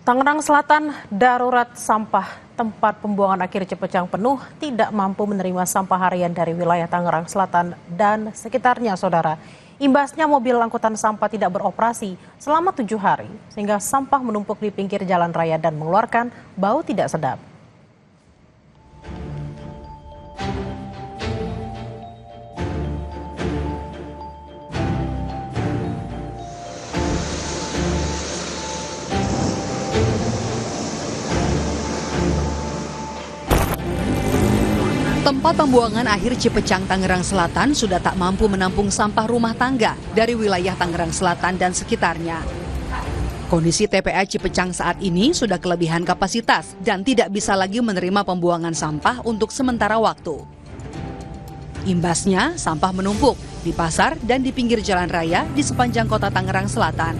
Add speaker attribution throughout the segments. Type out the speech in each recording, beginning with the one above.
Speaker 1: Tangerang Selatan darurat sampah. Tempat pembuangan akhir Cipecang penuh tidak mampu menerima sampah harian dari wilayah Tangerang Selatan dan sekitarnya, saudara. Imbasnya mobil angkutan sampah tidak beroperasi selama 7 hari, sehingga sampah menumpuk di pinggir jalan raya dan mengeluarkan bau tidak sedap.
Speaker 2: Tempat pembuangan akhir Cipecang Tangerang Selatan sudah tak mampu menampung sampah rumah tangga dari wilayah Tangerang Selatan dan sekitarnya. Kondisi TPA Cipecang saat ini sudah kelebihan kapasitas dan tidak bisa lagi menerima pembuangan sampah untuk sementara waktu. Imbasnya, sampah menumpuk di pasar dan di pinggir jalan raya di sepanjang kota Tangerang Selatan.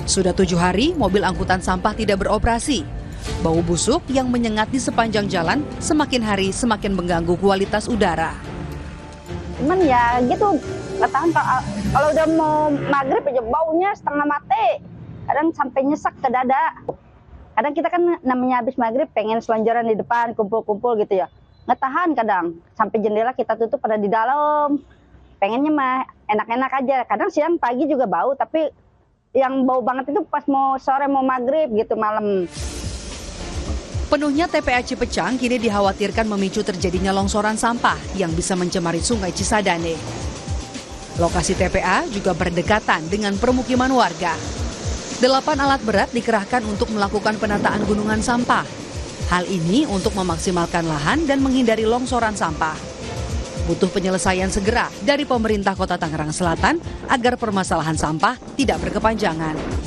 Speaker 2: Sudah 7 hari mobil angkutan sampah tidak beroperasi. Bau busuk yang menyengat di sepanjang jalan semakin hari semakin mengganggu kualitas udara.
Speaker 3: Cuman ya gitu, nggak tahan kalau udah mau maghrib aja baunya setengah mati. Kadang sampai nyesak ke dada. Kadang kita kan namanya habis maghrib pengen selonjoran di depan, kumpul-kumpul gitu ya. Nggak tahan kadang, sampai jendela kita tutup pada di dalam. Pengennya mah enak-enak aja. Kadang siang pagi juga bau, tapi yang bau banget itu pas mau sore mau maghrib gitu malam.
Speaker 2: Penuhnya TPA Cipecang kini dikhawatirkan memicu terjadinya longsoran sampah yang bisa mencemari Sungai Cisadane. Lokasi TPA juga berdekatan dengan permukiman warga. 8 alat berat dikerahkan untuk melakukan penataan gunungan sampah. Hal ini untuk memaksimalkan lahan dan menghindari longsoran sampah. Butuh penyelesaian segera dari pemerintah Kota Tangerang Selatan agar permasalahan sampah tidak berkepanjangan.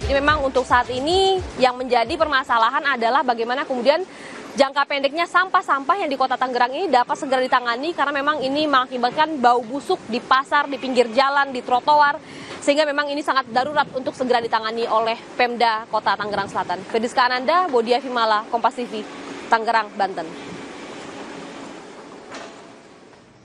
Speaker 4: Jadi memang untuk saat ini yang menjadi permasalahan adalah bagaimana kemudian jangka pendeknya sampah-sampah yang di Kota Tangerang ini dapat segera ditangani karena memang ini mengakibatkan bau busuk di pasar, di pinggir jalan, di trotoar, sehingga memang ini sangat darurat untuk segera ditangani oleh Pemda Kota Tangerang Selatan. Fediska Ananda, Bodia Vimala, Kompas TV, Tangerang, Banten.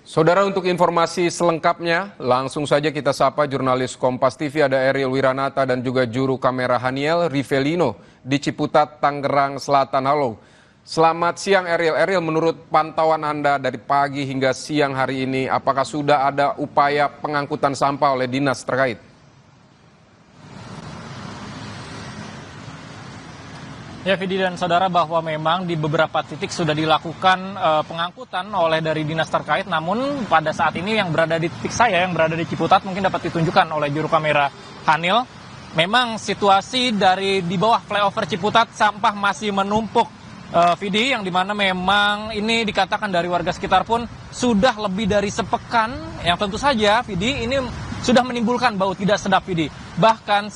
Speaker 5: Saudara, untuk informasi selengkapnya, langsung saja kita sapa jurnalis Kompas TV, ada Ariel Wiranata dan juga juru kamera Haniel Rivelino di Ciputat, Tangerang Selatan. Halo, selamat siang Ariel. Ariel, menurut pantauan Anda dari pagi hingga siang hari ini, apakah sudah ada upaya pengangkutan sampah oleh dinas terkait?
Speaker 6: Ya, Vidi dan saudara, bahwa memang di beberapa titik sudah dilakukan pengangkutan oleh dari dinas terkait, namun pada saat ini yang berada di titik saya, yang berada di Ciputat, mungkin dapat ditunjukkan oleh juru kamera Hanil. Memang situasi dari di bawah flyover Ciputat sampah masih menumpuk, Vidi, yang dimana memang ini dikatakan dari warga sekitar pun sudah lebih dari sepekan, yang tentu saja, Vidi, ini sudah menimbulkan bau tidak sedap, Vidi. Bahkan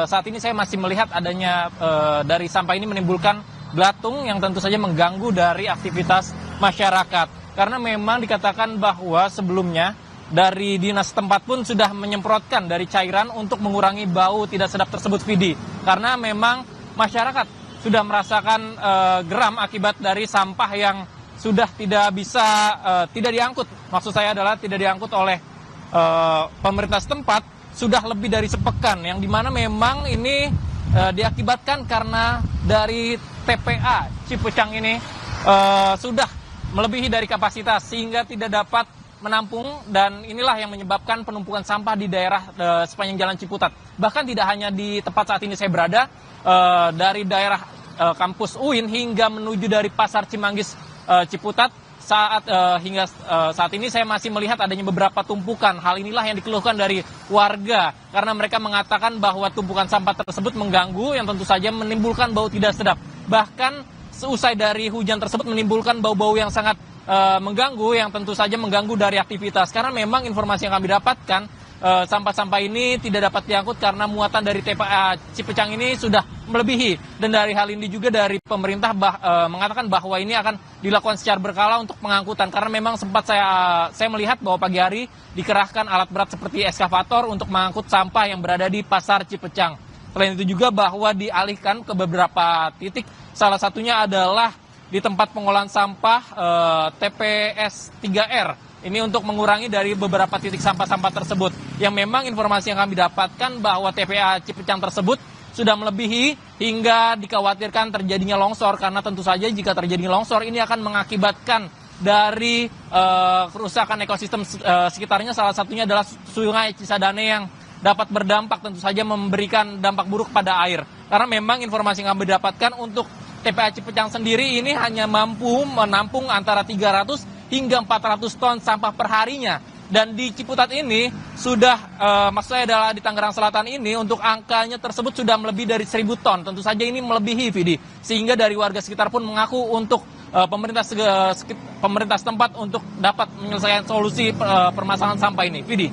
Speaker 6: saat ini saya masih melihat adanya dari sampah ini menimbulkan belatung yang tentu saja mengganggu dari aktivitas masyarakat. Karena memang dikatakan bahwa sebelumnya dari dinas tempat pun sudah menyemprotkan dari cairan untuk mengurangi bau tidak sedap tersebut, Vidi. Karena memang masyarakat sudah merasakan geram akibat dari sampah yang sudah tidak bisa tidak diangkut. Maksud saya adalah tidak diangkut oleh pemerintah setempat sudah lebih dari sepekan, yang dimana memang ini diakibatkan karena dari TPA Cipecang ini sudah melebihi dari kapasitas sehingga tidak dapat menampung, dan inilah yang menyebabkan penumpukan sampah di daerah sepanjang jalan Ciputat. Bahkan tidak hanya di tempat saat ini saya berada, dari daerah kampus UIN hingga menuju dari pasar Cimanggis Ciputat, hingga saat ini saya masih melihat adanya beberapa tumpukan. Hal inilah yang dikeluhkan dari warga karena mereka mengatakan bahwa tumpukan sampah tersebut mengganggu, yang tentu saja menimbulkan bau tidak sedap. Bahkan seusai dari hujan tersebut menimbulkan bau-bau yang sangat mengganggu, yang tentu saja mengganggu dari aktivitas. Karena memang informasi yang kami dapatkan, sampah-sampah ini tidak dapat diangkut karena muatan dari TPA Cipecang ini sudah melebihi. Dan dari hal ini juga dari pemerintah mengatakan bahwa ini akan dilakukan secara berkala untuk pengangkutan. Karena memang sempat saya melihat bahwa pagi hari dikerahkan alat berat seperti eskavator untuk mengangkut sampah yang berada di pasar Cipecang. Selain itu juga bahwa dialihkan ke beberapa titik, salah satunya adalah di tempat pengolahan sampah TPS 3R Ini untuk mengurangi dari beberapa titik sampah-sampah tersebut. Yang memang informasi yang kami dapatkan bahwa TPA Cipecang tersebut sudah melebihi hingga dikhawatirkan terjadinya longsor. Karena tentu saja jika terjadinya longsor ini akan mengakibatkan dari kerusakan ekosistem sekitarnya. Salah satunya adalah Sungai Cisadane yang dapat berdampak, tentu saja memberikan dampak buruk pada air. Karena memang informasi yang kami dapatkan untuk TPA Cipecang sendiri ini hanya mampu menampung antara 300 hingga 400 ton sampah per harinya. Dan di Ciputat ini sudah, maksud saya adalah di Tangerang Selatan ini, untuk angkanya tersebut sudah melebihi dari 1.000 ton. Tentu saja ini melebihi, Vidi. Sehingga dari warga sekitar pun mengaku untuk pemerintah setempat untuk dapat menyelesaikan solusi permasalahan sampah ini. Vidi.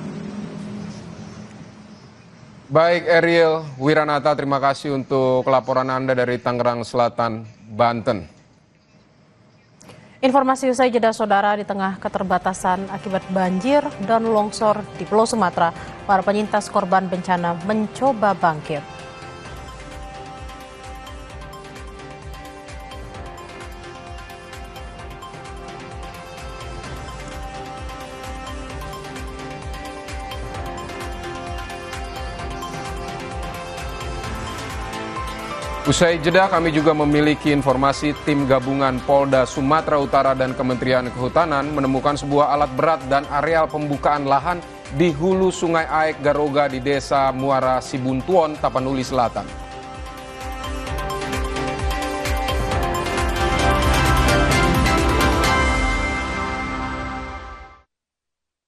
Speaker 5: Baik, Ariel Wiranata, terima kasih untuk laporan Anda dari Tangerang Selatan, Banten.
Speaker 1: Informasi usai jeda saudara, di tengah keterbatasan akibat banjir dan longsor di Pulau Sumatera, para penyintas korban bencana mencoba bangkit.
Speaker 5: Usai jeda, kami juga memiliki informasi tim gabungan Polda Sumatera Utara dan Kementerian Kehutanan menemukan sebuah alat berat dan areal pembukaan lahan di hulu Sungai Aek Garoga di Desa Muara Sibuntuon, Tapanuli Selatan.